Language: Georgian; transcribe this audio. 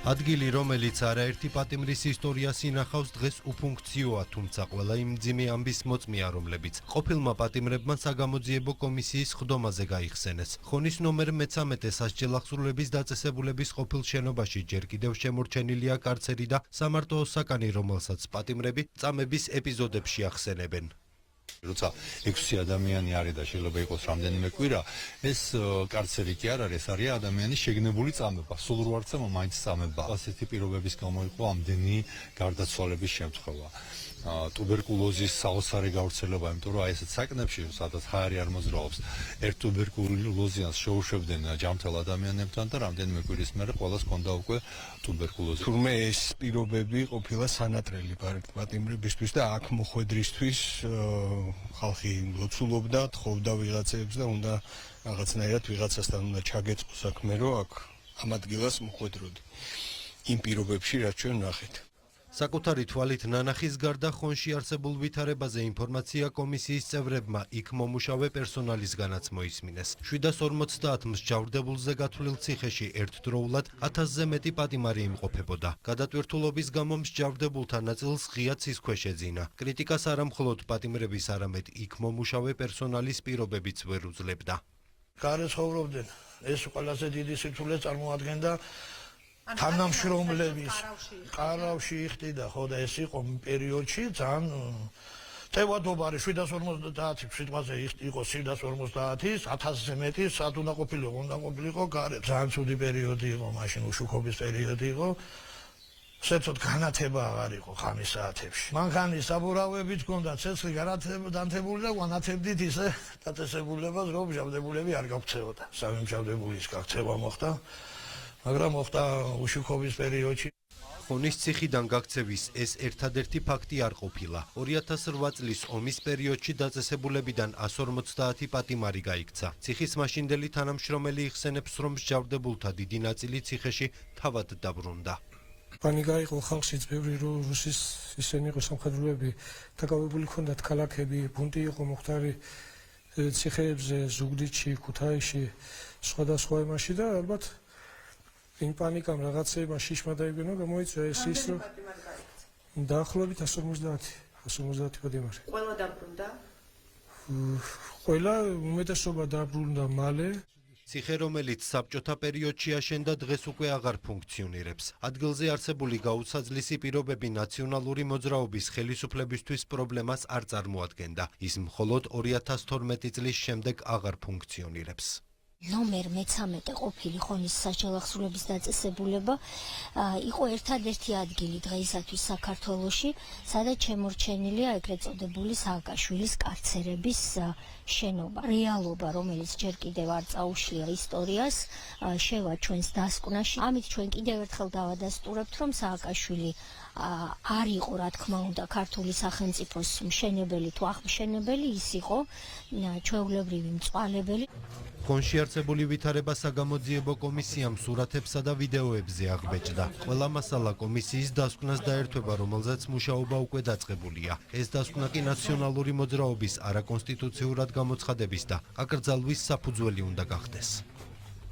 ადგილი, რომელიც არაერთი პატიმრის ისტორიას ინახავს, დღეს უფუნქციოა, თუმცა ყველა იმ მძიმე ამბის მოწმეა, რომლებიც ყოფილმა პატიმრებმა საგამოძიებო კომისიის ხდომაზე გაიხსენეს. ხონის ნომერ 13 სასჯელახსრულების დაწესებულების ყოფილ შენობაში ჯერ კიდევ შემორჩენილია კარცერი და სამარტო საკანი, რომელსაც პატიმრები წამების ეპიზოდებში ახსენებენ. როცა 6 ადამიანი არის და შეიძლება იყოს რამდენიმე კვირა, ეს კარცერი კი არ არის, არის ადამიანის შეგნებული წამება. სულ რო არცა მაინც წამება. ასეთი პირობების გამო იყო ამდენი გარდაცვალების შემთხვევა. ტუბერკულოზის საოცარი გავრცელება, იმიტომ რომ აი ესეთ საკნებში, სადაც ჰაერი არ მოძრაობს, ერთ ტუბერკულოზიანს შეუშვებდნენ ჯამთელ ადამიანებთან და რამდენიმე კვირის მერე ყველას ჰქონდა უკვე ტუბერკულოზი. თურმე ეს პირობები ყოფილა სანატრელი პატიმრებისთვის და აქ მოხვედრისთვის ხალხი ლოცულობდა, თხოვდა ვიღაცებს და უნდა რაღაცნაირად ვიღაცასთან უნდა ჩაგეწყო საქმე, რომ აქ ამ ადგილას მოხვედროდი. იმ პირობებში, რაც ჩვენ ვნახეთ. საკუთარი თვალით ნანახის გარდა ხონში არსებულ ვითარებაზე ინფორმაცია კომისიის წევრებმა იქ მომუშავე პერსონალისგანაც მოისმინეს. 750 მსჯავრდებულზე გათვლილ ციხეში ერთდროულად 1000-ზე მეტი პატიმარი იმყოფებოდა. გადატვირთულობის გამო მსჯავრდებულთა ნაწილს ღია ცის ქვეშ ეძინა. კრიტიკას არა მხოლოდ პატიმრების, არამედ იქ მომუშავე პერსონალის პირობებიც ვერ უძლებდა. გარეთ ცხოვრობდნენ, ეს ყველაზე დიდი სირთულე წარმოადგენდა თანამშრომლების ყარავში იხდიდა, ხო და ეს იყო პერიოდში ძალიან ტევადობარი 750 სიტყვაზე იყო 750-ის 1000-ზე მეტი სად უნდა ყოფილიყო გარეთ. ძალიან ცუდი პერიოდი იყო, მაშინ უშუქობის პერიოდი იყო. საერთოდ განათება აღარ იყო ხამის საათებში. მანქანის საბურავებით ჰქონდა ცეცხლი განათებული და ვანათებდით ისე დაწესებულებას, რომ მჟავდებულები არ გაგვცეოდა. სამი მჟავდებულის გაქცევა მოხდა. მაგრამ მოხდა უშუქობის პერიოდში. ხონის ციხიდან გაქცევის ეს ერთადერთი ფაქტი არ ყოფილა. 2008 წლის ომის პერიოდში დაწესებულებიდან 150 პატიმარი გაიქცა. ციხის მაშინდელი თანამშრომელი იხსენებს, რომ მსჯავრდებულთა დიდი ნაწილი ციხეში თავად დაბრუნდა. პანიკა იყო ხალხშიც ბევრი, რომ რუსის ისინი იყო სამხედროები დაკავებული ჰქონდათ ქალაქები, ბუნტი იყო მოხდარი ციხეებზე, ზუგდიდში, ქუთაისში, სხვადასხვა იმაში და ალბათ იმ პანიკამ რაღაცეება შიშმა დაიგონა, გამოიწვია ეს ის, რომ დაახლოებით 150 პატიმარი. ყველა დაბრუნდა? ყველა უმეტესობა დაბრუნდა მალე. ციხე, რომელიც საბჭოთა პერიოდში აშენდა, დღეს უკვე აღარ ფუნქციონირებს. ადგილზე არსებული გაუცაძლისი პირობები ნაციონალური მოძრაობის ხელისუფლებისთვის პრობლემას არ წარმოადგენდა. ის მხოლოდ 2012 წლის შემდეგ აღარ ფუნქციონირებს. ნომერ 13 ყოფილი ხონის სასჯელახსრულების დაწესებულება იყო ერთადერთი ადგილი დღეისათვის საქართველოში, სადაც შემორჩენილია ეგრეთ წოდებული სააკაშვილის კარცერების შენობა. რეალობა, რომელიც ჯერ კიდევ არ წაუშლია ისტორიას, შევა ჩვენს დასკვნაში. ამით ჩვენ კიდევ ერთხელ დავადასტურებთ, რომ სააკაშვილი არ იყო, რა თქმა უნდა, ქართული სახელმწიფოს მშენებელი თუ აღმშენებელი, ის იყო ჩვეულებრივი მწვალებელი. ხონში არსებული ვითარება საგამოძიებო კომისიამ სურათებსა და ვიდეოებზე აღბეჭდა. ყველა მასალა კომისიის დასკვნას დაერთვება, რომელზეც მუშაობა უკვე დაწყებულია. ეს დასკვნა კი ნაციონალური მოძრაობის არაკონსტიტუციურად გამოცხადების და აკრძალვის საფუძველი უნდა გახდეს.